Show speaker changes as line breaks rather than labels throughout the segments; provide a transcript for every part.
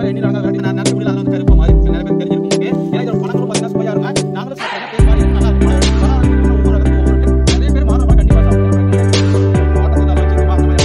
Colour எண்ணி நாங்கள் காட்டி நான் நடத்த முடியல. அதில் வந்து கருப்பு மாதிரி நிறைய பேர் தெரிஞ்சிருக்கோம். ஏன்னா இதோட பழங்களும் பார்த்தீங்கன்னா சுவையாக இருக்கும். நாங்களும் சாப்பிட்டோம் பேர் மாதிரி நல்லா இருக்கும். நிறைய பேர் மாதம் கண்டிப்பாக சாப்பிடுவாங்க. தோட்டத்தில் நல்லா வச்சுருக்கோம். அந்த மாதிரி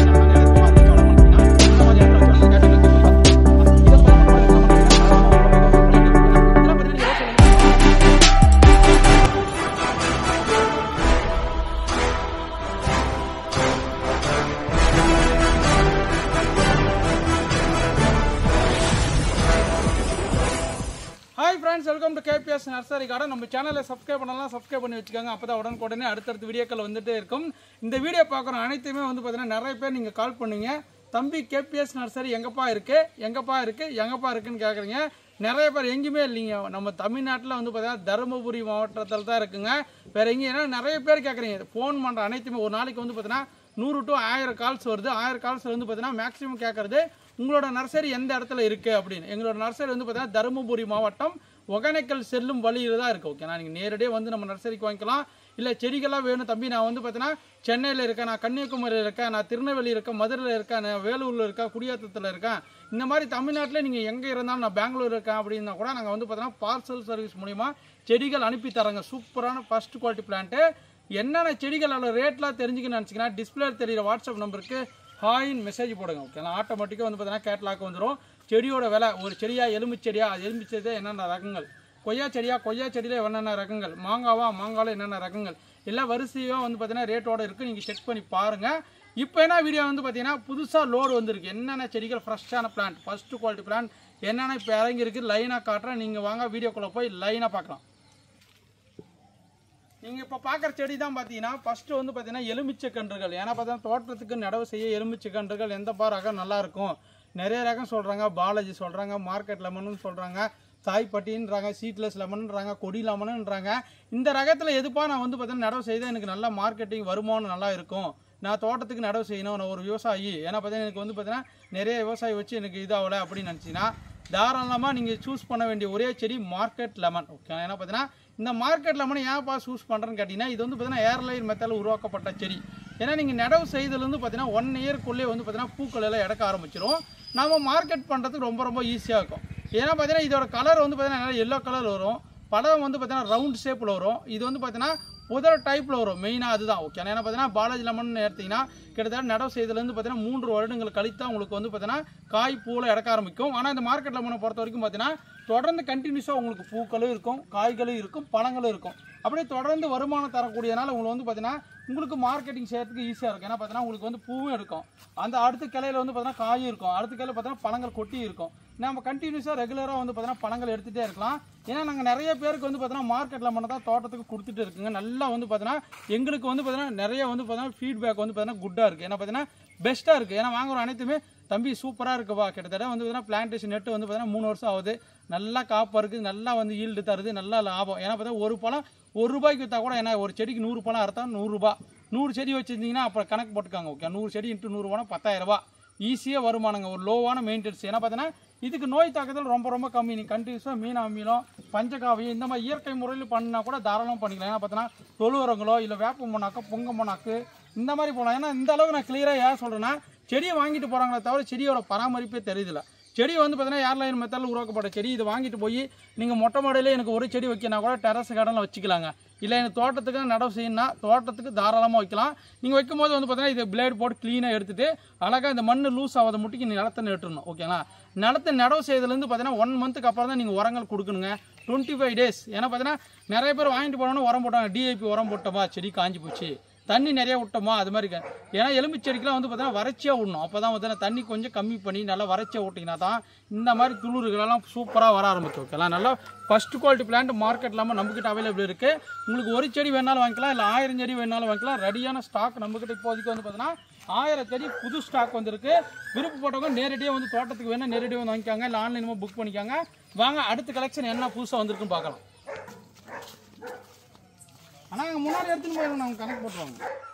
friends, welcome to KPS Nursery Garden. நம்ம சேனலை சப்ஸ்கிரைப் பண்ணலாம், சப்ஸ்கிரைப் பண்ணி வச்சுக்கோங்க. அப்போ தான் உடனுக்குடனே அடுத்தடுத்த வீடியோக்கள் வந்துட்டே இருக்கும். இந்த வீடியோ பார்க்குற அனைத்துமே வந்து பார்த்தீங்கன்னா நிறைய பேர் நீங்கள் கால் பண்ணீங்க, தம்பி கேபிஎஸ் நர்சரி எங்கப்பா இருக்குன்னு கேட்குறீங்க. நிறைய பேர் எங்கேயுமே இல்லைங்க. நம்ம தமிழ்நாட்டில் வந்து பார்த்தீங்கன்னா தருமபுரி மாவட்டத்தில் தான் இருக்குங்க. வேறு எங்கேயும் ஏன்னா நிறைய பேர் கேட்குறீங்க. ஃபோன் பண்ணுற அனைத்துமே ஒரு நாளைக்கு வந்து பார்த்தீங்கன்னா 100 to 1000 கால்ஸ் வருது. 1000 கால்ஸ் வந்து பார்த்தீங்கன்னா மேக்ஸிமம் கேட்குறது உங்களோட நர்சரி எந்த இடத்துல இருக்குது அப்படின்னு. எங்களோட நர்சரி வந்து பார்த்தீங்கன்னா தருமபுரி மாவட்டம் ஒகேனக்கல் செல்லும் வழியில் தான் இருக்குது. ஓகே, நீங்கள் நேரடியாக வந்து நம்ம நர்சரிக்கு வாங்கிக்கலாம். இல்லை செடிகளாக வேணும் தம்பி, நான் வந்து பார்த்தீங்கன்னா சென்னையில் இருக்கேன், நான் கன்னியாகுமரியில் இருக்கேன், நான் திருநெல்வேலி இருக்கேன், மதுரையில் இருக்கேன், நான் வேலூரில் இருக்கேன், குடியாத்தத்தில் இருக்கேன். இந்த மாதிரி தமிழ்நாட்டில் நீங்கள் எங்கே இருந்தாலும், நான் பெங்களூர் இருக்கேன் அப்படின்னா கூட நாங்கள் வந்து பார்த்தீங்கன்னா பார்சல் சர்வீஸ் மூலிமா செடிகள் அனுப்பி தரோங்க. சூப்பரான ஃபர்ஸ்ட் குவாலிட்டி பிளான்ட்டு. என்னென்ன செடிகளோட ரேட்லாம் தெரிஞ்சுக்கணும்னு நினச்சிங்கன்னா டிஸ்பிளே தெரிகிற வாட்ஸ்அப் நம்பருக்கு ஹாயின்னு மெசேஜ் போடுங்க. ஓகே, ஆட்டோமேட்டிக்காக வந்து பார்த்தீங்கன்னா கேட்லாக் வந்துடும். செடியோட விலை, ஒரு செடியா எலுமிச்சை செடியா, எலுமிச்சை என்னென்ன ரகங்கள், கொய்யா செடியா, கொய்யா செடியில் என்னென்ன ரகங்கள், மாங்காவில் என்னென்ன ரகங்கள், எல்லாம் வரிசையாக வந்து பார்த்தீங்கன்னா ரேட்டோடு இருக்குது. நீங்கள் செக் பண்ணி பாருங்கள். இப்போ என்ன வீடியோ வந்து பார்த்தீங்கன்னா புதுசாக லோடு வந்திருக்கு. என்னென்ன செடிகள் ஃப்ரெஷ்ஷான பிளான்ட், ஃபஸ்ட்டு குவாலிட்டி பிளான்ட் என்னென்ன இப்போ இறங்கியிருக்கு லைனாக காட்டுறேன். நீங்கள் வாங்க வீடியோக்குள்ளே போய் லைனாக பார்க்கலாம். நீங்கள் இப்போ பார்க்குற செடி தான் பார்த்தீங்கன்னா ஃபஸ்ட்டு வந்து பார்த்தீங்கன்னா எலுமிச்சை கன்றுகள். ஏன்னா பார்த்தீங்கன்னா தோட்டத்துக்கு நடவு செய்ய எலுமிச்சை கன்றுகள் எந்தப்பா ரகம் நல்லாயிருக்கும். நிறைய ரகம் சொல்கிறாங்க, பாலாஜி சொல்கிறாங்க, மார்க்கெட் லெமன்னு சொல்கிறாங்க, தாய்ப்பட்டின்றாங்க, சீட்லெஸ் லெமன்ன்றாங்க, கொடி லெமனுன்றாங்க. இந்த ரகத்தில் எதுப்பா நான் வந்து பார்த்தீங்கன்னா நடவு செய்தால் எனக்கு நல்லா மார்க்கெட்டிங் வருமானம் நல்லா இருக்கும், நான் தோட்டத்துக்கு நடவு செய்யணும், நான் ஒரு விவசாயி, ஏன்னா பார்த்தீங்கன்னா எனக்கு வந்து பார்த்தீங்கன்னா நிறைய விவசாயி வச்சு எனக்கு இதாகலை அப்படின்னு நினச்சிங்கன்னா தாராளமாக நீங்கள் சூஸ் பண்ண வேண்டிய ஒரே செடி மார்க்கெட் லெமன். ஓகே, ஏன்னா பார்த்தீங்கன்னா இந்த மார்க்கெட் லெமன் ஏன்ப்பா சூஸ் பண்ணுறேன்னு கேட்டிங்கன்னா இது வந்து பார்த்தீங்கன்னா ஏர்லைன் மெத்தடில் உருவாக்கப்பட்ட செடி. ஏன்னா நீங்கள் நடவு செய்ததுலேருந்து பார்த்தீங்கன்னா 1 இயர்க்குள்ளே வந்து பார்த்தீங்கன்னா பூக்கள் எல்லாம் எடுக்க ஆரம்பிச்சிடும். நம்ம மார்க்கெட் பண்ணுறதுக்கு ரொம்ப ஈஸியாக இருக்கும். ஏன்னா பார்த்தீங்கன்னா இதோட கலர் வந்து பார்த்தீங்கன்னா எல்லோ கலர் வரும், பழம் வந்து பார்த்தீங்கன்னா ரவுண்ட் ஷேப்பில் வரும். இது வந்து பார்த்தீங்கன்னா புதர் டைப்பில் வரும். மெயினாக அதுதான். ஓகே, ஏன்னா பார்த்தீங்கன்னா பாலாஜி லெமன் எடுத்திங்கன்னா கிட்டத்தட்ட நடவு செய்ததுலேருந்து பார்த்தீங்கன்னா 3 வருடங்கள் கழித்து உங்களுக்கு வந்து பார்த்தீங்கன்னா காய் பூவில் எடுக்க ஆரம்பிக்கும். ஆனால் இந்த மார்க்கெட் லெமனை பொறுத்த வரைக்கும் பார்த்தீங்கன்னா தொடர்ந்து கண்டினியூஸாக உங்களுக்கு பூக்களும் இருக்கும், காய்களும் இருக்கும், பழங்களும் இருக்கும். அப்படியே தொடர்ந்து வருமானம் தரக்கூடியனால உங்களுக்கு வந்து பார்த்தீங்கன்னா உங்களுக்கு மார்க்கெட்டிங் செய்யறதுக்கு ஈஸியாக இருக்கும். ஏன்னா பார்த்தீங்கன்னா உங்களுக்கு வந்து பூவும் இருக்கும், அந்த அடுத்த கிளையில் வந்து பார்த்தீங்கன்னா காயும் இருக்கும், அடுத்த கிளையில் பார்த்தீங்கன்னா பழங்கள் கொட்டி இருக்கும். நம்ம கண்டினியூஸாக ரெகுலராக வந்து பார்த்தீங்கன்னா பழங்கள் எடுத்துகிட்டே இருக்கலாம். ஏன்னா நாங்கள் நிறைய பேருக்கு வந்து பார்த்தீங்கன்னா மார்க்கெட்டில் மட்டும் தான் தோட்டத்துக்கு கொடுத்துட்டு இருக்குங்க. நல்லா வந்து பார்த்தீங்கன்னா எங்களுக்கு வந்து பார்த்தீங்கன்னா நிறைய வந்து பார்த்தீங்கன்னா ஃபீட்பேக் வந்து பார்த்தீங்கன்னா குட்டாக இருக்குது. ஏன்னா பார்த்தீங்கன்னா பெஸ்ட்டாக இருக்குது. ஏன்னா வாங்குற அனைத்துமே தம்பி சூப்பராக இருக்குப்பா, கிட்டத்தட்ட வந்து பார்த்தீங்கன்னா பிளான்டேஷன் நெட்டு வந்து பார்த்தீங்கன்னா 3 வருஷம் ஆகுது, நல்லா காப்பாக இருக்குது, நல்லா வந்து ஈல்டு தருது, நல்லா லாபம். ஏன்னா பார்த்தீங்கன்னா ஒரு பழம் ₹1 விற்றா கூட, ஏன்னா ஒரு செடிக்கு 100 பழம் அறுத்தா ₹100. 100 செடி வச்சுருந்தீங்கன்னா அப்புறம் கணக்கு போட்டுக்காங்க. ஓகே, 100 செடி × 100 பணம் ₹10,000 ஈஸியாக வருமானங்க. ஒரு லோவான மெயின்டெனன்ஸ். ஏன்னா பார்த்தீங்கன்னா இதுக்கு நோய் தாக்குதல் ரொம்ப கம்மி. நீங்கள் கண்டினியூஸாக மீன் அமிலம், பஞ்சகாவியம் இந்த மாதிரி இயற்கை முறையில் பண்ணால் கூட தாராளமாக பண்ணிக்கலாம். ஏன்னா பார்த்தீங்கன்னா தொழு உரங்களோ இல்லை வேப்ப மண்ணாக்கு, பொங்க மண்ணாக்கு இந்த மாதிரி போகலாம். ஏன்னா இந்த அளவுக்கு நான் கிளியராக ஏன் சொல்கிறேன்னா செடியை வாங்கிட்டு போகிறாங்களே தவிர செடியோட பராமரிப்பே தெரியுதில்ல. செடி வந்து பார்த்தீங்கன்னா ஏர்லைன் மெத்தடில் உருவாக்கப்பட்ட செடி. இது வாங்கிட்டு போய் நீங்கள் மொட்டை மாடியில் எனக்கு ஒரு செடி வைக்கினா கூட டெரஸ் கார்டனில் வச்சுக்கலாங்க. இல்லை எனக்கு தோட்டத்துக்கு நடவு செய்யணும்னா தோட்டத்துக்கு தாராளமாக வைக்கலாம். நீங்கள் வைக்கும் போது வந்து பார்த்தீங்கன்னா இது பிளேட் போட்டு க்ளீனாக எடுத்துகிட்டு அழகாக இந்த மண் லூஸ் ஆகாத முட்டிக்கு நீங்கள் நிலத்தை நட்டுடணும். ஓகேங்களா, நிலத்தை நடவு செய்யறதுலேருந்து பார்த்தீங்கன்னா 1 மந்த்துக்கு அப்புறம் தான் நீங்கள் உரங்கள் கொடுக்கணுங்க. 25 டேஸ். ஏன்னா பார்த்தீங்கன்னா நிறைய பேர் வாங்கிட்டு போனோன்னு உரம் போட்டாங்க, டிஐபி உரம் போட்டோமா செடி காஞ்சி போச்சு, தண்ணி நிறைய விட்டோமா, அது மாதிரி. ஏன்னா எலுமிச்சை செடிக்கெலாம் வந்து பார்த்தீங்கன்னா வறட்சியாக விடணும். அப்போ தான் பார்த்தீங்கன்னா தண்ணி கொஞ்சம் கம்மி பண்ணி நல்லா வறட்சியாக விட்டிங்கன்னா தான் இந்த மாதிரி துளுர்களெல்லாம் சூப்பராக வர ஆரம்பிச்சு. ஓகேலாம், நல்லா ஃபஸ்ட் குவாலிட்டி பிளான்ட் மார்க்கெட் இல்லாமல் நம்மக்கிட்ட அவைலபிள் இருக்குது. உங்களுக்கு ஒரு செடி வேணாலும் வாங்கிக்கலாம், இல்லை 1000 செடி வேணாலும் வாங்கிக்கலாம். ரெடியான ஸ்டாக் நம்மக்கிட்ட இப்போதைக்கு வந்து பார்த்தீங்கன்னா 1000 செடி புது ஸ்டாக் வந்துருக்கு. விருப்பப்பட்டவங்க நேரடியாக வந்து தோட்டத்துக்கு வேணால் நேரடியாக வந்து வாங்கிக்காங்க, இல்லை ஆன்லைனமாக புக் பண்ணிக்காங்க. வாங்க அடுத்த கலெக்ஷன் என்ன புதுசாக வந்திருக்குன்னு பார்க்கலாம். ஆனால் அங்கே முன்னாடி எடுத்துன்னு போயிடும், அவங்க கணக்கு போட்டுருவாங்க.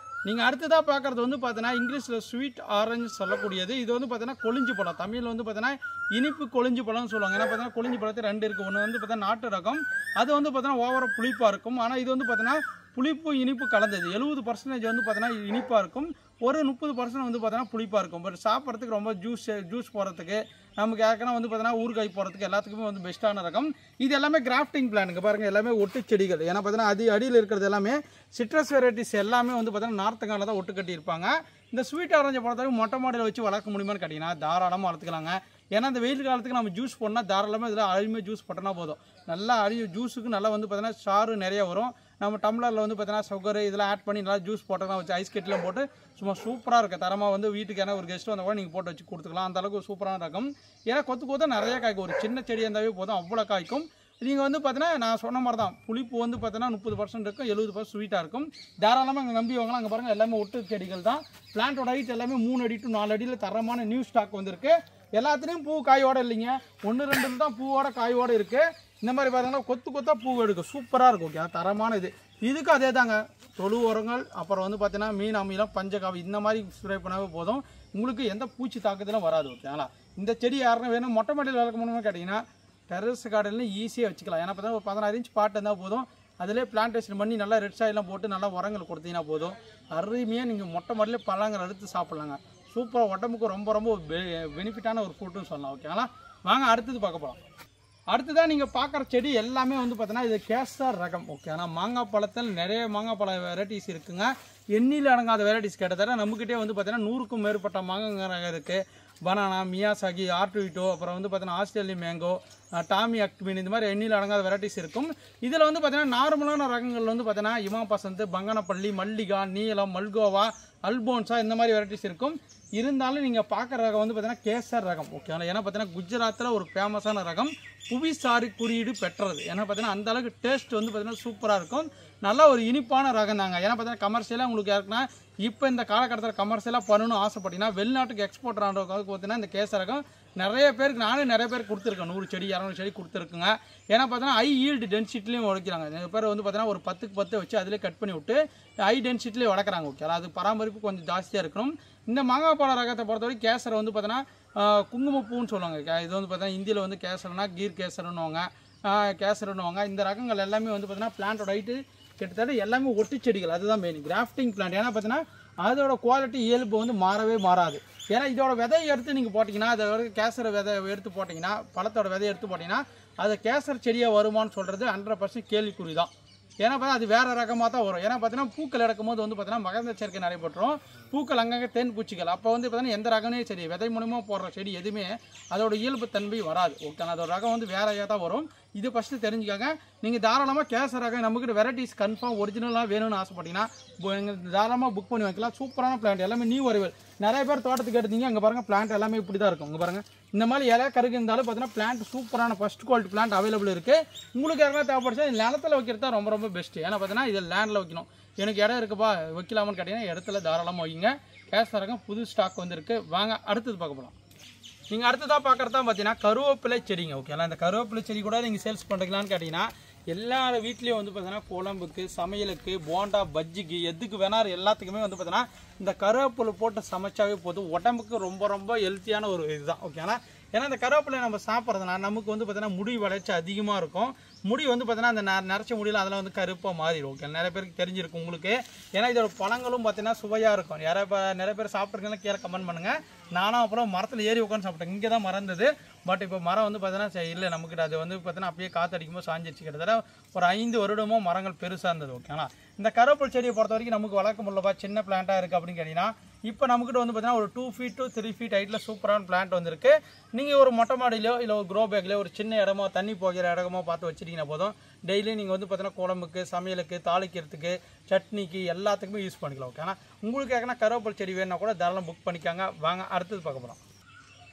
நீங்கள் அடுத்ததாக பார்க்குறது வந்து பார்த்தீங்கன்னா இங்கிலீஷில் ஸ்வீட் ஆரஞ்சு சொல்லக்கூடியது. இது வந்து பார்த்தீங்கன்னா கொளிஞ்சி பழம், தமிழில் வந்து பார்த்தீங்கன்னா இனிப்பு கொளிஞ்சி பழம்னு சொல்லுவாங்க. ஏன்னா பார்த்தீங்கன்னா கொளிஞ்சி பழத்தை 2 இருக்குது. ஒன்று வந்து பார்த்தீங்கன்னா நாட்டு ரகம், அது வந்து பார்த்தீங்கன்னா ஓவராக புளிப்பாக இருக்கும். ஆனால் இது வந்து பார்த்தீங்கன்னா புளிப்பு இனிப்பு கலந்தது. 70% வந்து பார்த்தீங்கன்னா இனிப்பாக இருக்கும், ஒரு 30% வந்து பார்த்தீங்கன்னா புளிப்பாக இருக்கும். பட் சாப்பிட்றதுக்கு ரொம்ப ஜூஸ் போகிறதுக்கு நமக்கு ஏற்கனவே வந்து பார்த்தீங்கன்னா ஊறுகாய் போகிறதுக்கு எல்லாத்துக்குமே வந்து பெஸ்ட்டான ரகம். இது எல்லாமே கிராஃப்டிங் பிளானுங்க பாருங்கள், எல்லாமே ஒட்டு செடிகள். ஏன்னா பார்த்தீங்கன்னா அடியில் இருக்கிறது எல்லாமே சிட்ரஸ் வெரைட்டிஸ் எல்லாமே வந்து பார்த்தீங்கன்னா நார்த்தங்கால தான் ஒட்டு கட்டியிருப்பாங்க. இந்த ஸ்வீட் ஆரஞ்சை பொறுத்தவரைக்கும் மொட்டை மாடியில் வச்சு வளர்க்க முடியுமான்னு கேட்டிங்கன்னா தாராளமாக வளர்த்துக்கலாங்க. ஏன்னா இந்த வெயில் காலத்துக்கு நம்ம ஜூஸ் போடணும், தாராளமாக இதில் அருமையாக ஜூஸ் போட்டோன்னா போதும். நல்லா ஜூஸுக்கு நல்லா வந்து பார்த்தீங்கன்னா சாறு நிறைய வரும். நம்ம டம்ளரில் வந்து பார்த்தீங்கன்னா சுகர் இதெல்லாம் ஆட் பண்ணி நல்லா ஜூஸ் போட்டோம்னா வச்சு ஐஸ் கட்டிலாம் போட்டு சும்மா சூப்பராக இருக்குது. தரமாக வந்து வீட்டுக்கு ஏன்னா ஒரு கெஸ்ட்டு வந்தால் கூட நீங்கள் போட்டு வச்சு கொடுத்துக்கலாம். அந்தளவுக்கு ஒரு சூப்பரான ரகம். ஏன்னா கொத்து நிறைய காய்க்கும். ஒரு சின்ன செடி இருந்தாவே போதும், அவ்வளோ காய்க்கும். நீங்கள் வந்து பார்த்தீங்கன்னா நான் சொன்ன மாதிரி தான் புளிப்பு வந்து பார்த்தீங்கன்னா 30% இருக்கும், 70% ஸ்வீட்டாக இருக்கும். தாராளமாக அங்கே நம்பி வாங்கலாம். அங்கே பாருங்கள் எல்லாமே ஒட்டு செடிகள் தான். பிளான்ட்டோட ஹைட் எல்லாமே 3 அடி to 4 அடியில் தரமான நியூ ஸ்டாக் வந்திருக்கு. எல்லாத்துலேயும் பூ காயோடு இல்லைங்க, 1-2 தான் பூவோட காயோடு இருக்குது. இந்த மாதிரி பார்த்தீங்கன்னா கொத்தாக பூ எடுக்கும், சூப்பராக இருக்கும். ஓகே, தரமான இதுக்கு அதே தாங்க. தொழு உரங்கள், அப்புறம் வந்து பார்த்தீங்கன்னா மீன் அமிலம், பஞ்சகாவி இந்த மாதிரி ஸ்ப்ரே பண்ணாவே போதும். உங்களுக்கு எந்த பூச்சி தாக்குதலும் வராது. ஓகேங்களா? இந்த செடி யாருன்னா வேணும் மொட்டை மாடியில் வளர்க்க முடியுமா கேட்டிங்கன்னா டெரஸ் கார்டன்லையும் ஈஸியாக வச்சுக்கலாம். ஏன்னா பார்த்தா ஒரு 16 இன்ச் பாட்டு இருந்தால் போதும். அதிலே பிளான்டேஷன் பண்ணி நல்லா ரெட் சாயிலாம் போட்டு நல்லா உரங்கள் கொடுத்தீங்கன்னா போதும். அருமையாக நீங்கள் மொட்டை மாடிலே பழங்கள் எடுத்து சாப்பிட்லாங்க. சூப்பராக உடம்புக்கு ரொம்ப பெனிஃபிட்டான ஒரு ஃப்ரூட்டுன்னு சொல்லலாம். ஓகேங்களா? வாங்க அடுத்தது பார்க்க போகலாம். அடுத்ததான் நீங்கள் பார்க்குற செடி எல்லாமே வந்து பார்த்தீங்கன்னா இது கேசர் ரகம். ஓகே, ஆனால் மாங்காய் பழத்தில் நிறைய மாங்காய் பழ வெரைட்டிஸ் இருக்குங்க. எண்ணில் அடங்காத வெரைட்டிஸ் கிட்டத்தட்ட நம்மக்கிட்டே வந்து பார்த்தீங்கன்னா 100க்கும் மேற்பட்ட மாங்காய் ரகம் இருக்குது. பனானா, மியாசாகி, ஆர்டுவிட்டோ, அப்புறம் வந்து பார்த்தீங்கன்னா ஆஸ்திரேலியன் மேங்கோ, டாமி அக்மின், இந்த மாதிரி எண்ணில் அடங்காத வெரைட்டிஸ் இருக்கும். இதில் வந்து பார்த்தீங்கன்னா நார்மலான ரகங்கள் வந்து பார்த்தீங்கன்னா இமா பசந்த், பங்கனப்பள்ளி, மல்லிகா, நீலம், மல்கோவா, அல்போன்சா இந்த மாதிரி வெரைட்டிஸ் இருக்கும். இருந்தாலும் நீங்கள் பார்க்குற ரகம் வந்து பார்த்தீங்கன்னா கேசர் ரகம். ஓகே, ஏன்னா பார்த்தீங்கன்னா குஜராத்தில் ஒரு ஃபேமஸான ரகம், புவிசாரி குறியீடு பெற்றது. ஏன்னா பார்த்தீங்கன்னா அந்த அளவுக்கு டேஸ்ட் வந்து பார்த்தீங்கன்னா சூப்பராக இருக்கும். நல்லா ஒரு இனிப்பான ரகம் தாங்க. ஏன்னா பார்த்தீங்கன்னா கமர்ஷியலாக உங்களுக்கு யாருக்குன்னா இப்போ இந்த காலகட்டத்தில் கமர்ஷியலாக பண்ணணும்னு ஆசைப்பட்டீங்கன்னா வெளிநாட்டுக்கு எக்ஸ்போர்ட் ஆகிறதுக்கு பார்த்தீங்கன்னா இந்த கேசர் ரகம் நிறைய பேருக்கு நானும் நிறைய பேர் கொடுத்துருக்கேன். 100 செடி 200 செடி கொடுத்துருக்குங்க. ஏன்னா பார்த்தீங்கன்னா ஹை ஈல்டு டென்சிட்டிலையும் உடைக்கிறாங்க. நிறைய பேர் வந்து பார்த்தீங்கன்னா ஒரு 10க்கு 10 வச்சு அதிலே கட் பண்ணி விட்டு ஹை டென்சிட்டிலே வளர்க்குறாங்க. ஓகே, அது பராமரிப்பு கொஞ்சம் ஜாஸ்தியாக இருக்கணும். இந்த மாங்காய் பழ ரகத்தை பொறுத்தவரைக்கும் கேசரை வந்து பார்த்தீங்கன்னா குங்குமப்பூன்னு சொல்லுவாங்க. இது வந்து பார்த்தீங்கன்னா இந்தியில் வந்து கேசர்னா கீர் கேசர்னுவாங்க, கேசர்னுவாங்க. இந்த ரகங்கள் எல்லாமே வந்து பார்த்தீங்கன்னா பிளான்ட்டோட ஹைட்டு கிட்டத்தட்ட எல்லாமே ஒட்டு செடிகள். அதுதான் மெயின் கிராஃப்டிங் பிளான்ட். ஏன்னா பார்த்தீங்கன்னா அதோட குவாலிட்டி இயல்பு வந்து மாறாது. ஏன்னா இதோட விதையை எடுத்து நீங்கள் போட்டிங்கன்னா, அதோட கேசரை விதை எடுத்து போட்டிங்கன்னா, பழத்தோட விதையை எடுத்து போட்டிங்கன்னா அது கேசர் செடியாக வருமானு சொல்கிறது 100% கேள்விக்குறி தான். ஏன்னா பார்த்தா அது வேறு ரகமாக தான் வரும். ஏன்னா பார்த்தீங்கன்னா பூக்கள் எடுக்கும்போது வந்து பார்த்தீங்கன்னா மகரந்த சேர்க்கை நடைபெற்றோம். பூக்கள் அங்கங்கே தேன் பூச்சிகள். அப்போ வந்து பார்த்தீங்கன்னா எந்த ரகமே சரி விதை மூலமாக போடுற செடி எதுவுமே அதோட இயல்பு தன்மை வராது. ஓகே, அதோட ரகம் வந்து வேறையாக தான் வரும். இது ஃபஸ்ட்டு தெரிஞ்சுக்காங்க. நீங்கள் தாராளமாக கேசர் ரகம் நம்மக்கிட்ட வெரைட்டிஸ் கன்ஃபார்ம் ஒரிஜினலாக வேணும்னு ஆசைப்பட்டீங்கன்னா தாராளமாக புக் பண்ணி வைக்கலாம். சூப்பரான பிளான்ட் எல்லாமே நியூ அரைவல். நிறைய பேர் தோட்டத்துக்கு எடுத்தீங்க, அங்கே பாருங்கள் பிளான்ட் எல்லாமே இப்படி தான் இருக்கும். இங்கே பாருங்கள் இந்த மாதிரி இலை கருக்கு இருந்தாலும் பார்த்தீங்கன்னா பிளான்ட் சூப்பரான ஃபஸ்ட் குவாலிட்டி பிளான்ட் அவைலபிள் இருக்குது. உங்களுக்கு யாருன்னா தேவைப்படுச்சா நிலத்தில் வைக்கிறது தான் ரொம்ப பெஸ்ட்டு. ஏன்னா பார்த்தீங்கன்னா இதில் லேண்டில் வைக்கணும். எனக்கு இடம் இருக்குப்பா வைக்கலாமான்னு கேட்டிங்கன்னா இடத்துல தாராளமாக வைங்க. கேசர் ரகம் புது ஸ்டாக் வந்துருக்கு. வாங்க அடுத்தது பார்க்க போகலாம். நீங்கள் அடுத்ததாக பார்க்குறதா பார்த்தீங்கன்னா கருவேப்பிலை செடிங்க. ஓகேங்களா? இந்த கருவேப்பிலை செடி கூட நீங்கள் சேல்ஸ் பண்ணுறீங்களான்னு கேட்டிங்கன்னா எல்லார் வீட்லேயும் வந்து பார்த்தீங்கன்னா குழம்புக்கு, சமையலுக்கு, போண்டா, பஜ்ஜிக்கு, எதுக்கு வேணாலும் எல்லாத்துக்குமே வந்து பார்த்தீங்கன்னா இந்த கருவேப்பிலை போட்டு சமைச்சாவே போதும். உடம்புக்கு ரொம்ப ஹெல்த்தியான ஒரு இதுதான். ஓகேங்களா? ஏன்னா இந்த கருவேப்பிலை நம்ம சாப்பிட்றதுனால நமக்கு வந்து பார்த்தீங்கன்னா முடி வளர்ச்சி அதிகமாக இருக்கும். முடி வந்து பார்த்தீங்கன்னா அந்த நரைச்ச முடியல அதெல்லாம் வந்து கருப்பாக மாறிடும். ஓகே, நிறைய பேருக்கு தெரிஞ்சிருக்கும் உங்களுக்கு. ஏன்னா இதோட பழங்களும் பார்த்தீங்கன்னா சுவையாக இருக்கும். நிறைய பேர் சாப்பிட்ருக்கீங்கன்னா கீழே கமெண்ட் பண்ணுங்கள். நானும் அப்புறம் மரத்தில் ஏறி உட்காந்து சாப்பிட்டேன். இங்கே தான் மரம் இருந்தது. பட் இப்போ மரம் வந்து பார்த்தீங்கன்னா இல்லை நம்மக்கிட்ட அது வந்து பார்த்தீங்கன்னா அப்படியே காற்றடிக்கும்போது சாஞ்சிருச்சு. கிட்டத்தட்ட ஒரு 5 வருடமும் மரங்கள் பெருசாக இருந்தது. ஓகேங்களா? இந்த கருவேப்பிலை செடியை பொறுத்த வரைக்கும் நமக்கு வளர்க்க முடியலப்பா சின்ன பிளான்ட்டாக இருக்குது அப்படின்னு கேட்டிங்கன்னா இப்போ நம்மக்கிட்ட வந்து பார்த்தீங்கன்னா ஒரு 2 feet to 3 feet ஹைட்டில் சூப்பரான பிளான்ட் வந்திருக்கு. நீங்கள் ஒரு மொட்டை மாடியிலோ இல்லை ஒரு க்ரோ பேக்லையோ ஒரு சின்ன இடமோ தண்ணி போகிற இடமோ பார்த்து வச்சுட்டிங்கன்னா போதும். டெய்லி நீங்கள் வந்து பார்த்தீங்கன்னா குழம்புக்கு, சமையலுக்கு, தாளிக்கிறதுக்கு, சட்னிக்கு எல்லாத்துக்குமே யூஸ் பண்ணிக்கலாம். ஓகே, ஆனால் உங்களுக்கு ஏற்கனவே கருவேப்பிலை செடி வேணுன்னா கூட தாராளம் புக் பண்ணிக்காங்க. வாங்க அடுத்தது பார்க்க போகிறோம்.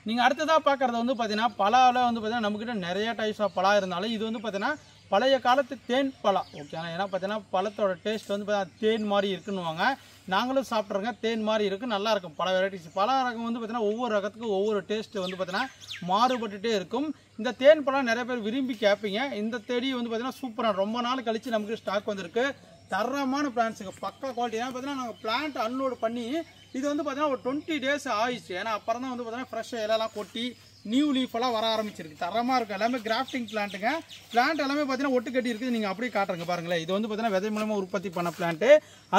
நீங்கள் அடுத்ததாக பார்க்குறது வந்து பார்த்தீங்கன்னா பலாவில் வந்து பார்த்தீங்கன்னா நம்மக்கிட்ட நிறைய டைப்ஸ் ஆஃப் பழம் இருந்தாலும் இது வந்து பார்த்தீங்கன்னா பழைய காலத்து தேன் பழம். ஓகே, ஏன்னா பார்த்தீங்கன்னா பழத்தோட டேஸ்ட் வந்து பார்த்தீங்கன்னா தேன் மாதிரி இருக்குன்னுவாங்க. நாங்களும் சாப்பிட்றோங்க, தேன் மாதிரி இருக்குது, நல்லாயிருக்கும். பல வெரைட்டிஸ் பல ரகம் வந்து பார்த்தீங்கன்னா ஒவ்வொரு ரகத்துக்கும் ஒவ்வொரு டேஸ்ட்டு வந்து பார்த்தீங்கன்னா மாறுபட்டுகிட்டே இருக்கும். இந்த தேன் பழம் நிறைய பேர் விரும்பி கேட்பீங்க. இந்த செடி வந்து பார்த்தீங்கன்னா சூப்பராக ரொம்ப நாள் கழித்து நமக்கு ஸ்டாக் வந்திருக்கு. தரமான பிளான்ட்ஸுங்க, பக்கா குவாலிட்டி. ஏன்னா பார்த்தீங்கன்னா நாங்கள் பிளான்ட் அன்லோடு பண்ணி இது வந்து பார்த்தீங்கன்னா ஒரு 20 days ஆயிடுச்சு. ஏன்னா அப்புறம் தான் வந்து பார்த்தீங்கன்னா ஃப்ரெஷ்ஷாக இலெல்லாம் கொட்டி நியூ லீஃபெல்லாம் வர ஆரம்பிச்சிருக்கு. தரமாக இருக்கும். எல்லாமே கிராஃப்டிங் பிளான்ட்டுங்க. பிளான்ட் எல்லாமே பார்த்தீங்கன்னா ஒட்டு கட்டி இருக்குது. நீங்கள் அப்படியே காட்டுறங்க பாருங்களேன். இது வந்து பார்த்தீங்கன்னா விதை மூலமாக உற்பத்தி பண்ண பிளான்ட்டு.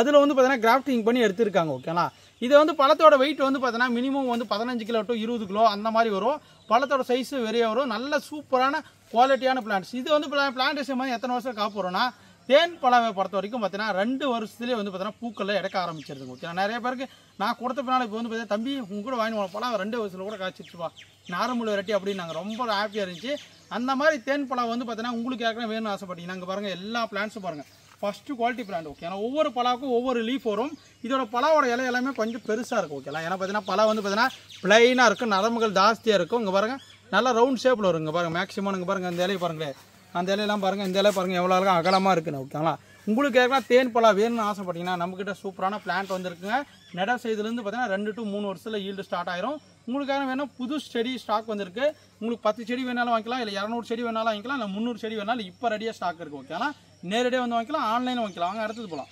அதில் வந்து பார்த்தீங்கன்னா கிராஃப்டிங் பண்ணி எடுத்துருக்காங்க. ஓகேங்களா. இது வந்து பழத்தோட வெயிட் வந்து பார்த்தீங்கன்னா மினிமம் வந்து 15 கிலோ டு 20 கிலோ அந்த மாதிரி வரும். பழத்தோட சைஸு வெறிய வரும். நல்ல சூப்பரான குவாலிட்டியான பிளான்ட்ஸ். இது வந்து பிளான்டேஷன் மாதிரி எத்தனை வருஷம் காப்போறோம்னா தேன் பழவை பொறுத்த வரைக்கும் பார்த்தீங்கன்னா 2 வருஷத்துலேயே வந்து பார்த்தீங்கன்னா பூக்களில் எடுக்க ஆரம்பிச்சிருதுங்க. ஓகே, நிறைய பேருக்கு நான் கொடுத்த பின்னால் இப்போ வந்து பார்த்தீங்கன்னா தம்பி உங்க கூட வாங்கி பழம் 2 வருஷத்தில் கூட காய்ச்சிருச்சுப்பா நார்மல் வெரைட்டி அப்படின்னு நாங்கள் ரொம்ப ஹாப்பியாக இருந்துச்சு. அந்த மாதிரி தேன் பழம் வந்து பார்த்தீங்கன்னா உங்களுக்கு ஏற்கனவே வேணும்னு ஆசைப்பட்டீங்கன்னா அங்கே பாருங்கள் எல்லா பிளான்ட்ஸும் பாருங்கள் ஃபஸ்ட்டு குவாலிட்டி பிளான்ட். ஓகே, ஏன்னா ஒவ்வொரு பழாவுக்கும் ஒவ்வொரு லீஃப் வரும். இதோட பழாவோட இலை எல்லாமே கொஞ்சம் பெருசாக இருக்கும். ஓகேங்களா. ஏன்னா பார்த்தீங்கன்னா பழம் வந்து பார்த்தீங்கன்னா பிளைனாக இருக்கும், நரம்புகள் ஜாஸ்தியாக இருக்கும். இங்கே பாருங்கள் நல்லா ரவுண்ட் ஷேப்பில் வரும். இங்கே பாருங்கள் மேக்ஸிமம் இங்கே பாருங்கள் அந்த இலையை பாருங்களேன், அந்த இலையெல்லாம் பாருங்கள், இந்த இலையை பாருங்கள் எவ்வளோ அழகாக அகலமாக இருக்குன்னு. ஓகேங்களா. உங்களுக்கு ஏற்கனவே தேன் பழம் வேணும்னு ஆசைப்பட்டீங்கன்னா நம்மக்கிட்ட சூப்பரான பிளான்ட் வந்துருக்குங்க. நடவு செய்ததுலேருந்து பார்த்தீங்கன்னா 2 to 3 வருஷத்தில் ஈல்டு ஸ்டார்ட் ஆயிரும். உங்களுக்காக வேணும் புது செடி ஸ்டாக் வந்திருக்கு. உங்களுக்கு 10 செடி வேணாலும் வாங்கிக்கலாம், இல்லை 200 செடி வேணாலும் வாங்கிக்கலாம், இல்லை 300 செடி வேணாலும் இப்போ ரெடியாக ஸ்டாக் இருக்குது. ஓகேங்களா. நேரடியாக வந்து வாங்கிக்கலாம், ஆன்லைனில் வாங்கிக்கலாம். வாங்க அடுத்தது போகலாம்.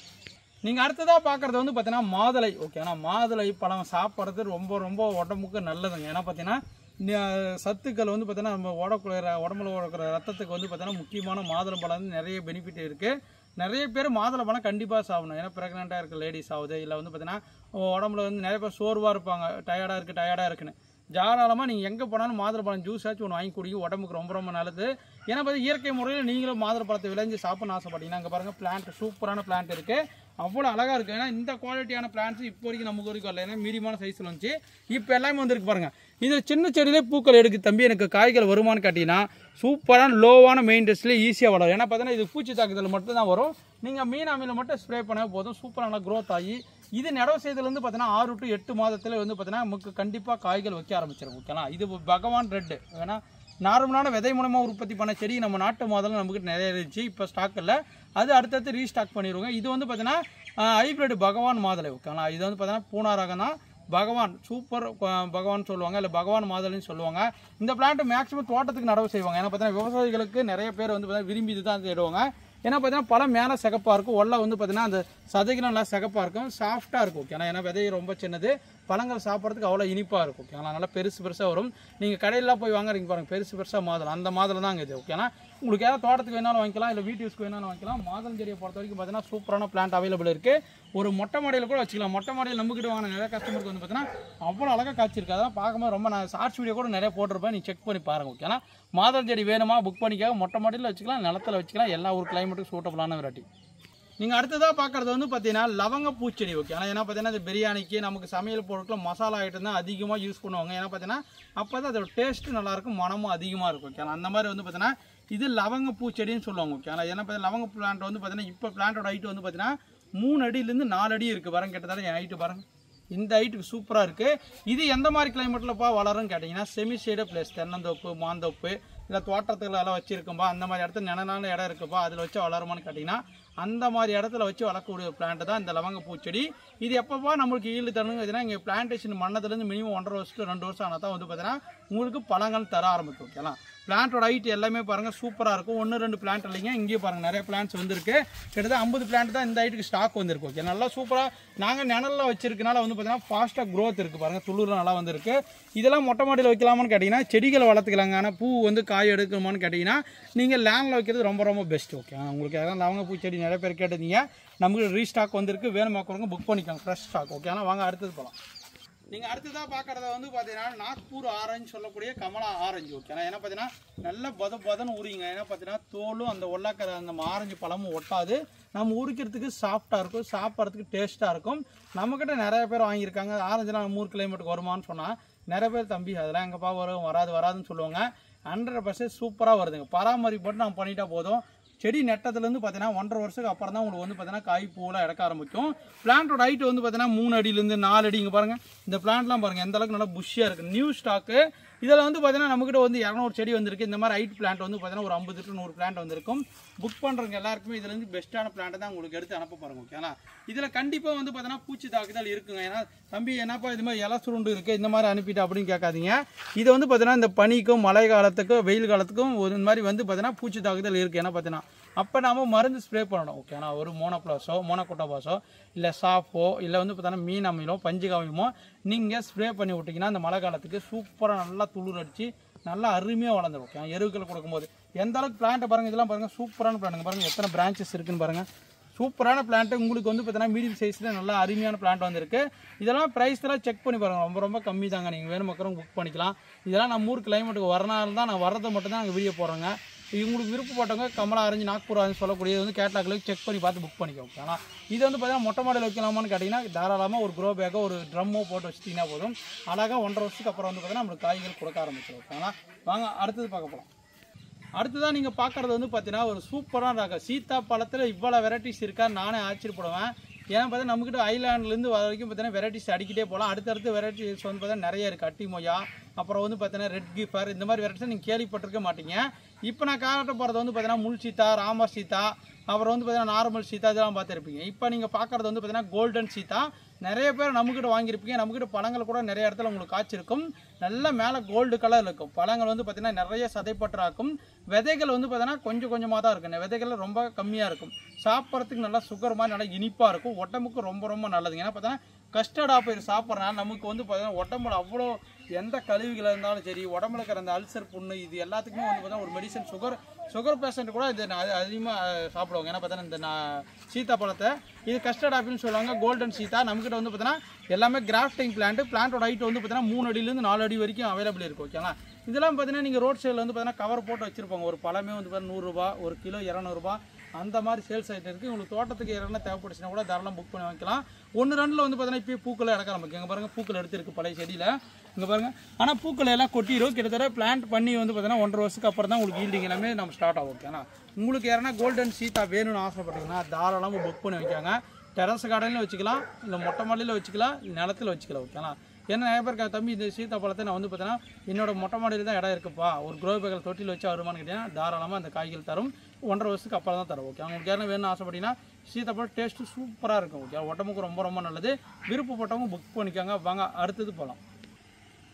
நீங்கள் அடுத்ததாக பார்க்குறது வந்து பார்த்தீங்கன்னா மாதுளை. ஓகேனா, மாதுளை பழம் சாப்பிட்றது ரொம்ப ரொம்ப உடம்புக்கு நல்லதுங்க. ஏன்னா பார்த்தீங்கன்னா சத்துக்கள் வந்து பார்த்தீங்கன்னா நம்ம உடம்புல ஓடுற ரத்தத்துக்கு வந்து பார்த்தீங்கன்னா முக்கியமான மாதுளை பழம் வந்து நிறைய பெனிஃபிட் இருக்குது. நிறைய பேர் மாதுளை பழம் கண்டிப்பாக சாப்பிடணும். ஏன்னா ப்ரெக்னெண்ட்டாக இருக்க லேடிஸ் ஆகுது, இல்லை வந்து பார்த்தீங்கன்னா உடம்புல வந்து நிறைய பேர் சோர்வாக இருப்பாங்க, டயர்டாக இருக்குன்னு தாராளமாக நீங்கள் எங்கே போனாலும் மாதுளை பழம் ஜூஸ் ஆச்சு ஒன்று வாங்கி குடிக்கும். உடம்புக்கு ரொம்ப ரொம்ப நல்லது. ஏன்னா பார்த்து இயற்கை முறையில் நீங்களும் மாதுளை பழத்தை விளைஞ்சி சாப்பிட்ணும்னு ஆசைப்பட்டீங்கன்னா அங்கே பாருங்கள் பிளான்ட் சூப்பரான பிளான்ட் இருக்குது. அவ்வளோ அழகாக இருக்குது. ஏன்னா இந்த குவாலிட்டியான பிளான்ட்ஸ் இப்போ வரைக்கும் நமக்கு வரைக்கும் வரல. ஏன்னா மீடியமான சைஸில் வந்துச்சு, இப்போ எல்லாமே வந்துருக்கு பாருங்கள். இது சின்ன செடியிலே பூக்கள் எடுக்கு தம்பி எனக்கு காய்கள் வருமானு கேட்டிங்கன்னா சூப்பரான லோவான மெயின்டென்ஸ்லேயே ஈஸியாக வளரும். ஏன்னா பார்த்தீங்கன்னா இது பூச்சி தாக்குதல் மட்டும் தான் வரும். நீங்கள் மீன் அமில மட்டும் ஸ்ப்ரே பண்ண போதும் சூப்பராக நல்லா க்ரோத் ஆகி இது நடவு செய்ததுலேருந்து பார்த்தீங்கன்னா 6 to 8 மாதத்தில் வந்து பார்த்தீங்கன்னா நமக்கு கண்டிப்பாக காய்கள் வைக்க ஆரம்பிச்சிடும். ஓகேங்களா. இது பகவான் ரெட்டு. ஏன்னா நார்மலான விதை மூலமாக உற்பத்தி பண்ண செடி நம்ம நாட்டு மாதம் நமக்கு நிறைய இருந்துச்சு, இப்போ ஸ்டாக் இல்லை, அது அடுத்தடுத்து ரீஸ்டாக் பண்ணிடுவோங்க. இது வந்து பார்த்தீங்கன்னா ஹைப்ரிட் பகவான் மாதுளை. ஓகேங்களா. இது வந்து பார்த்தீங்கன்னா பூனா ரகம் தான். பகவான் சூப்பர் பகவான் சொல்லுவாங்க, இல்லை பகவான் மாதுளைன்னு சொல்லுவாங்க. இந்த பிளான்ட் மேக்ஸிமம் தோட்டத்துக்கு நடவு செய்வாங்க. ஏன்னா பார்த்தீங்கன்னா விவசாயிகளுக்கு நிறைய பேர் வந்து பார்த்தீங்கன்னா விரும்பி இது தான் தேடுவாங்க. ஏன்னா பார்த்தீங்கன்னா பழம் மேலே சிகப்பாக இருக்கும், ஒல்லை வந்து பார்த்தீங்கன்னா அந்த சதைகள் நல்லா சிகப்பாக இருக்கும், சாஃப்டாக இருக்கும். ஓகே, ஏன்னா விதை ரொம்ப சின்னது, பழங்கள் சாப்பிட்றதுக்கு அவ்வளோ இனிப்பாக இருக்கும். ஓகேங்களா. நல்லா பெருசாக வரும். நீங்கள் கடையிலாம் போய் வாங்குறீங்க பாருங்கள் பெருசாக மாதுளை, அந்த மாதுளை தான் இது. ஓகேனா உங்களுக்கு ஏதாவது தோட்டத்துக்கு வேணாலும் வாங்கிக்கலாம், இல்லை வீட்டு யூஸ்க்கு வேணாலும் வாங்கிக்கலாம். மாதுளை செடியை பொறுத்த வரைக்கும் பார்த்தீங்கன்னா சூப்பரான பிளான்ட் அவைலபிள் இருக்குது. ஒரு மொட்டை மாடியில் கூட வச்சுக்கலாம். மொட்டை மாடியில் நம்மக்கிட்ட வாங்கின நிறைய கஸ்டமருக்கு வந்து பார்த்தீங்கன்னா அவ்வளோ அழகாக காய்ச்சிருக்கு. அதெல்லாம் பார்க்கும்போது ரொம்ப நான் ஷார்ட்ஸ் வீடியோ கூட நிறைய போட்டிருப்பேன், நீங்கள் செக் பண்ணி பாருங்கள். ஓகேனா மாதுளை செடி வேணுமா புக் பண்ணிக்காக மொட்டை மாடியில் வச்சுக்கலாம், நிலத்தில் வச்சுக்கலாம், எல்லா ஒரு கிளைமேட்டுக்கு சூட்டபுளான வெரைட்டி. நீங்கள் அடுத்ததாக பார்க்குறது வந்து பார்த்தீங்கன்னா லவங்க பூச்செடி. ஓகே, ஆனால் ஏன்னா பார்த்தீங்கன்னா அது பிரியாணிக்கு நமக்கு சமையல் பொருட்கள் மசாலா ஐட்டம் தான் அதிகமாக யூஸ் பண்ணுவாங்க. ஏன்னா பார்த்தீங்கன்னா அப்போ தான் அதோட டேஸ்ட்டு நல்லாயிருக்கும், மனமும் அதிகமாக இருக்கும். ஓகே, அந்த மாதிரி வந்து பார்த்தீங்கன்னா இது லவங்க பூச்செடின்னு சொல்லுவாங்க. ஓகே, ஆனால் ஏன்னா பார்த்தீங்கன்னா லவங்க பிளான்ட் வந்து பார்த்தீங்கன்னா இப்போ பிளான்ட்டோட ஹைட்டு வந்து பார்த்தீங்கன்னா 3 அடியிலேருந்து 4 அடி இருக்குது. பாருங்க கிட்டத்தட்ட என் ஹைட்டு பாருங்கள், இந்த ஹைட்டுக்கு சூப்பராக இருக்குது. இது எந்த மாதிரி கிளைமேட்டில்ப்பா வளரும்னு கேட்டிங்கன்னா செமி ஷேடட் பிளேஸ், தென்னந்தோப்பு மாந்தோப்பு இல்லை தோட்டத்துக்குள்ள எல்லாம் வச்சுருக்கும்பா அந்த மாதிரி இடத்துல நிழலான இடம் இருக்குப்பா அதில் வச்சு வளருமான்னு கேட்டிங்கன்னா அந்த மாதிரி இடத்துல வச்சு வளர்க்கக்கூடிய பிளான்ட் தான் இந்த லவங்க பூச்செடி. இது எப்பப்பா நம்மளுக்கு ஈல்டு தரணும்னு பார்த்தீங்கன்னா இங்கே பிளான்டேஷன் மண்ணதுலேருந்து மினிமம் 1.5 வருஷம் 2 வருஷம் ஆனால் தான் வந்து பார்த்தீங்கன்னா உங்களுக்கு பழங்கள் தர ஆரம்பிக்கும். ஓகேலாம் பிளான்ட்டோட ஹைட் எல்லாமே பாருங்கள் சூப்பராக இருக்கும். 1-2 பிளான்ட் இல்லைங்க, இங்கேயே பாருங்கள் நிறைய பிளான்ட்ஸ் வந்துருக்கு. கிட்டத்தட்ட 50 பிளான்ட் தான் இந்த ஹைட்டுக்கு ஸ்டாக் வந்துருக்கு. ஓகே, நல்லா சூப்பராக நாங்கள் நிழலில் வச்சிருக்கனால வந்து பார்த்தீங்கன்னா ஃபாஸ்ட்டாக க்ரோத் இருக்குது. பாருங்கள் துளிர்லாம் நல்லா வந்துருக்கு. இதெல்லாம் மொட்டை மாடியில் வைக்கலாமான்னு கேட்டிங்கன்னா செடிகளை வளர்த்துக்கலாங்க. ஆனால் பூ வந்து காய் எடுக்கணுமான்னு கேட்டிங்கன்னா நீங்கள் லேண்டில் வைக்கிறது ரொம்ப ரொம்ப பெஸ்ட். ஓகே, உங்களுக்கு எதாவது லவங்க பூச்செடி நிறைய பேர் கேட்டீங்க, நமக்கு ரீஸ்டாக் வந்திருக்கு, வேணுமாக்கிறவங்க புக் பண்ணிக்கோங்க ஃப்ரெஷ் ஸ்டாக். ஓகே, ஆனால் வாங்க அடுத்தது போகலாம். நீங்கள் அடுத்ததாக பார்க்குறத வந்து பார்த்தீங்கன்னா நாக்பூர் ஆரஞ்சு சொல்லக்கூடிய கமலா ஆரஞ்சு. ஓகே, ஏன்னா பார்த்தீங்கன்னா நல்ல பதன்னு உரிங்க. ஏன்னா பார்த்தீங்கன்னா தோலும் அந்த ஒல்லாக்கிற அந்த ஆரஞ்சு பழமும் ஒட்டாது, நம்ம உரிக்கிறதுக்கு சாஃப்டாக இருக்கும், சாப்பிட்றதுக்கு டேஸ்ட்டாக இருக்கும். நம்மக்கிட்ட நிறைய பேர் வாங்கியிருக்காங்க. ஆரஞ்சுலாம் நம்ம ஊர் கிளைமேட்டுக்கு வருமானு சொன்னால் நிறைய பேர் தம்பி அதெல்லாம் எங்கப்பா வரும் வராதுன்னு சொல்லுவாங்க. 100% சூப்பராக வருதுங்க. பராமரிப்பு மட்டும் நம்ம பண்ணிட்டா போதும். செடி நெட்டத்துலேருந்து பார்த்தீங்கன்னா 1.5 வருஷத்துக்கு அப்புறம் தான் உங்களுக்கு வந்து பார்த்தீங்கன்னா காய் பூவெல்லாம் எடுக்க ஆரம்பிக்கும். பிளான்ட்டோட ஹைட் வந்து பார்த்தீங்கன்னா 3 அடியிலேருந்து 4 அடி. இங்கே பாருங்கள் இந்த பிளான்ட்லாம் பாருங்கள் எந்த அளவுக்கு நல்லா புஷ்ஷியாக இருக்குது. New stock. இதில் வந்து பார்த்தீங்கன்னா நம்மகிட்ட வந்து 200 செடி வந்திருக்கு. இந்த மாதிரி ஹைட் பிளான்ட் வந்து பார்த்தீங்கன்னா ஒரு 50 to 100 பிளான்ட் வந்திருக்கும். புக் பண்ணுறவங்க எல்லாருக்குமே இதுலேருந்து பெஸ்ட்டான பிளான்ட் தான் உங்களுக்கு எடுத்து அனுப்ப பாருங்க. ஓகேங்களா. இதில் கண்டிப்பாக வந்து பார்த்தீங்கன்னா பூச்சி தாக்குதல் இருக்குங்க. ஏன்னா தம்பி என்னப்பா இது மாதிரி இலை சுருண்டு இருக்குது இந்த மாதிரி அனுப்பிட்டு அப்படின்னு கேட்காதீங்க. இதை வந்து பார்த்தீங்கன்னா இந்த பனிக்கும் மழை காலத்துக்கும் வெயில் காலத்துக்கும் ஒரு மாதிரி வந்து பார்த்தீங்கன்னா பூச்சி தாக்குதல் இருக்குது. ஏன்னா பார்த்தீங்கன்னா அப்போ நாம் மருந்து ஸ்ப்ரே பண்ணணும். ஓகேண்ணா ஒரு மோனோகோட்டோபாஸோ இல்லை சாஃபோ இல்லை வந்து பார்த்தீங்கன்னா மீன் அமிலோ பஞ்சு காவியமோ நீங்கள் ஸ்ப்ரே பண்ணி விட்டிங்கன்னா அந்த மழை காலத்துக்கு சூப்பராக நல்லா துளிர் அடித்து நல்லா அருமையாக வளர்ந்துடும். ஓகே, எருவுக்கள் கொடுக்கும்போது எந்த அளவுக்கு பிளான்ட்டை பாருங்கள். இதெல்லாம் பாருங்கள், சூப்பரான பிளான்ட்டுங்க. பாருங்கள் எத்தனை பிரான்ச்சஸ் இருக்குன்னு பாருங்கள். சூப்பரான பிளான்ட்டு. உங்களுக்கு வந்து பார்த்தீங்கன்னா மீடியம் சைஸில் நல்லா அருமையான பிளான்ட் வந்துருக்கு. இதெல்லாம் ப்ரைஸ்லாம் செக் பண்ணி பாருங்கள், ரொம்ப ரொம்ப கம்மி தாங்க. நீங்கள் வேணும் மக்களும் புக் பண்ணிக்கலாம். இதெல்லாம் நம்ம ஊர் கிளைமேட்டுக்கு வரனால தான் நான் வரதை மட்டும் தான் நாங்கள் வீடியோ போடுறோங்க. இவங்களுக்கு விருப்பப்பட்டவங்க கமலா ஆரஞ்சு, நாக்பூர் ஆரஞ்சு சொல்லக்கூடியது வந்து கேட்லாக்களுக்கு செக் பண்ணி பார்த்து புக் பண்ணிக்கோங்க. ஆனால் இது வந்து பார்த்தீங்கன்னா மொட்டை மாடியில் வைக்கலாமான்னு கேட்டிங்கன்னா தாராளமாக ஒரு க்ரோ பேக்கோ ஒரு ட்ரம்மோ போட்டு வச்சிட்டிங்கன்னா போதும். அழகாக 1.5 வருஷத்துக்கு அப்புறம் வந்து பார்த்தீங்கன்னா நம்மளுக்கு காய்கள் கொடுக்க ஆரம்பிச்சிடும். ஆனால் வாங்க அடுத்தது பார்க்க போகலாம். அடுத்ததான் நீங்கள் பார்க்குறது வந்து பார்த்தீங்கன்னா ஒரு சூப்பரான ரகம். சீத்தா பழத்தில் இவ்வளோ வெரைட்டிஸ் இருக்கா நானே ஆச்சரியப்படுவேன். ஏன்னா பார்த்தீங்கன்னா நம்மக்கிட்ட ஐலாண்ட்லேருந்து வர வரைக்கும் பார்த்தீங்கன்னா வெரைட்டிஸ் அடிக்கிட்டே போகலாம். அடுத்தடுத்து வெரைட்டிஸ் வந்து பார்த்தீங்கன்னா நிறைய இருக்குது. அட்டி மொய்யா, அப்புறம் வந்து பார்த்தீங்கன்னா ரெட் கிஃபர், இந்த மாதிரி வெரைட்டிஸ் நீங்கள் கேள்விப்பட்டிருக்க மாட்டீங்க. இப்போ நான் காட்ட போகிறது வந்து பார்த்தீங்கன்னா முள் சீத்தா, ராமர் சீத்தா, அப்புறம் வந்து பார்த்தீங்கன்னா நார்மல் சீத்தா, இதெல்லாம் பார்த்துருப்பீங்க. இப்போ நீங்கள் பார்க்குறது வந்து பார்த்தீங்கன்னா கோல்டன் சீத்தா. நிறைய பேர் நம்மக்கிட்ட வாங்கியிருப்பீங்க. நம்மக்கிட்ட பழங்கள் கூட நிறைய இடத்துல உங்களுக்கு காய்ச்சிருக்கும். நல்ல மேலே கோல்டு கலர் இருக்கும். பழங்கள் வந்து பார்த்தீங்கன்னா நிறைய சதைப்பற்றாக்கும். விதைகள் வந்து பார்த்தீங்கன்னா கொஞ்சம் கொஞ்சமாக தான் இருக்கும். விதைகள் ரொம்ப கம்மியாக இருக்கும். சாப்பிட்றதுக்கு நல்லா சுகர் மாதிரி நல்லா இனிப்பாக இருக்கும். உடம்புக்கு ரொம்ப ரொம்ப நல்லதுங்க. ஏன்னா பார்த்தீங்கன்னா கஸ்டர்ட் ஆப்பிள் சாப்பிட்றனால நமக்கு வந்து பார்த்தீங்கன்னா உடம்புல அவ்வளோ எந்த கழிவுகள் இருந்தாலும் சரி, உடம்புல இருக்கிற அந்த அல்சர் புண்ணு இது எல்லாத்துக்குமே வந்து பார்த்தீங்கன்னா ஒரு மெடிசன். சுகர் பேஷண்ட் கூட இது அதிகமாக சாப்பிடுவாங்க. ஏன்னா பார்த்தீங்கன்னா இந்த சீத்தா பழத்தை இது கஸ்டர்ட் ஆப்பிள்னு சொல்லுவாங்க. கோல்டன் சீத்தா நம்மக்கிட்ட வந்து பார்த்தீங்கன்னா எல்லாமே கிராஃப்டிங் பிளான்ட்டோட ஹைட் வந்து பார்த்தீங்கன்னா 3 அடியிலேருந்து 4 அடி வரைக்கும் அவைலபிள் இருக்குது. ஓகேங்களா, இதெல்லாம் பார்த்தீங்கன்னா நீங்கள் ரோட் சைடில் வந்து பார்த்தீங்கன்னா கவர் போட்டு வச்சுருப்பாங்க. ஒரு பழமே வந்து பார்த்தீங்கன்னா 100 ரூபா, ஒரு கிலோ 200 ரூபா, அந்த மாதிரி சேல்ஸ் ஆகிட்டு இருக்குது. உங்களுக்கு தோட்டத்துக்கு எல்லாம் தேவைப்படுச்சுன்னா கூட தாராளம் புக் பண்ணி வைக்கலாம். 1-2 வந்து பார்த்தீங்கன்னா இப்போ பூக்களை இறக்க ஆரம்பிக்கும். இங்கே பாருங்கள் பூக்கள் எடுத்துருக்கு பழைய செடியில். இங்கே பாருங்கள், ஆனால் பூக்களை எல்லாம் கொட்டிடும். கிட்டத்தட்ட பிளான்ட் பண்ணி வந்து பார்த்தீங்கன்னா 1.5 வருஷத்துக்கு அப்புறம் தான் உங்களுக்கு ஈல்டிங் எல்லாமே நம்ம ஸ்டார்ட் ஆகும். ஓகேனா, உங்களுக்கு யாருன்னா கோல்டன் சீத்தா வேணும்னு ஆசைப்பட்டீங்கன்னா தாராளமாக புக் பண்ணி வைக்காங்க. டெரஸ் கார்டனில் வச்சுக்கலாம், இல்லை மொட்டை மாடியில் வச்சுக்கலாம், நிலத்தில் வச்சுக்கலாம். ஓகேனா, ஏன்னா நிறைய பேருக்கு தம்பி இந்த சீத்தா பழத்தை நான் வந்து பார்த்தீங்கன்னா என்னோட மொட்டை மாடியில் தான் இடம் இருக்குப்பா, ஒரு க்ரோ பேக்கில் தொட்டியில் வச்சு வருமானு கேட்டீங்கன்னா தாராளமாக அந்த காய்கள் தரும். 1.5 வருஷத்துக்கு அப்புறம் தான் தரும். ஓகே, அவங்களுக்கு யாரும் வேணும்னு ஆசைப்பட்டீங்கன்னா சீத்தாப்பழம் டேஸ்ட்டு சூப்பராக இருக்கும். ஓகே, உடம்புக்கு ரொம்ப ரொம்ப நல்லது. விருப்பப்பட்டவங்க புக் பண்ணிக்கோங்க. வாங்க அடுத்தது போகலாம்.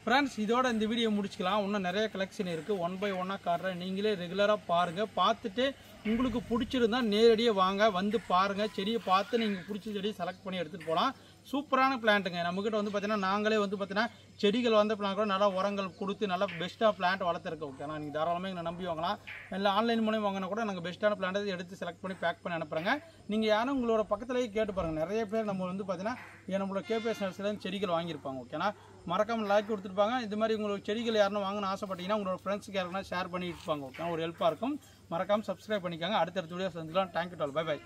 ஃப்ரெண்ட்ஸ், இதோட இந்த வீடியோ முடிச்சுக்கலாம். இன்னும் நிறைய கலெக்ஷன் இருக்குது. 1 by 1 காட்டுறேன். நீங்களே ரெகுலராக பாருங்கள். பார்த்துட்டு உங்களுக்கு பிடிச்சிருந்தா நேரடியாக வாங்க, வந்து பாருங்கள். செடியை பார்த்து நீங்கள் பிடிச்ச செடியை செலக்ட் பண்ணி எடுத்துகிட்டு போகலாம். சூப்பரான பிளான்ட்டுங்க. நம்மக்கிட்ட வந்து பார்த்தீங்கன்னா நாங்களே வந்து பார்த்தீங்கன்னா செடிகள் வந்து பிளான் கூட நல்லா உரங்கள் கொடுத்து நல்லா பெஸ்ட்டாக பிளான்ட் வளர்த்துருக்கோம். ஓகே, நீங்கள் தாராளமாக எங்களை நம்பி வாங்கலாம். இல்லை ஆன்லைன் மூலம் வாங்கினா கூட நாங்கள் பெஸ்ட்டான பிளான்ட்டை எடுத்து செலக்ட் பண்ணி பேக் பண்ணி அனுப்புகிறேங்க. நீங்கள் யாரும் உங்களோட பக்கத்துலேயே கேட்டு பாருங்கள். நிறைய பேர் நம்ம வந்து பார்த்தீங்கன்னா நம்மளோட கேபிஎஸ் நர்சரியில் செடிகள் வாங்கியிருப்பாங்க. ஓகேனா, மறக்காமல் லைக் கொடுத்துருப்பாங்க. இது மாதிரி உங்களுக்கு செடிகள் யாரும் வாங்கணும்னு ஆசைப்பட்டீங்கன்னா உங்களோட ஃப்ரெண்ட்ஸுக்கு யாருன்னா ஷேர் பண்ணிட்டு இருப்பாங்க. ஓகே, ஒரு ஹெல்ப்பாக இருக்கும். மறக்காமல் சப்ஸ்கிரைப் பண்ணிக்காங்க. அடுத்தடுத்த வீடியோ சந்திக்கலாம். தேங்க்யூ டால். Bye by.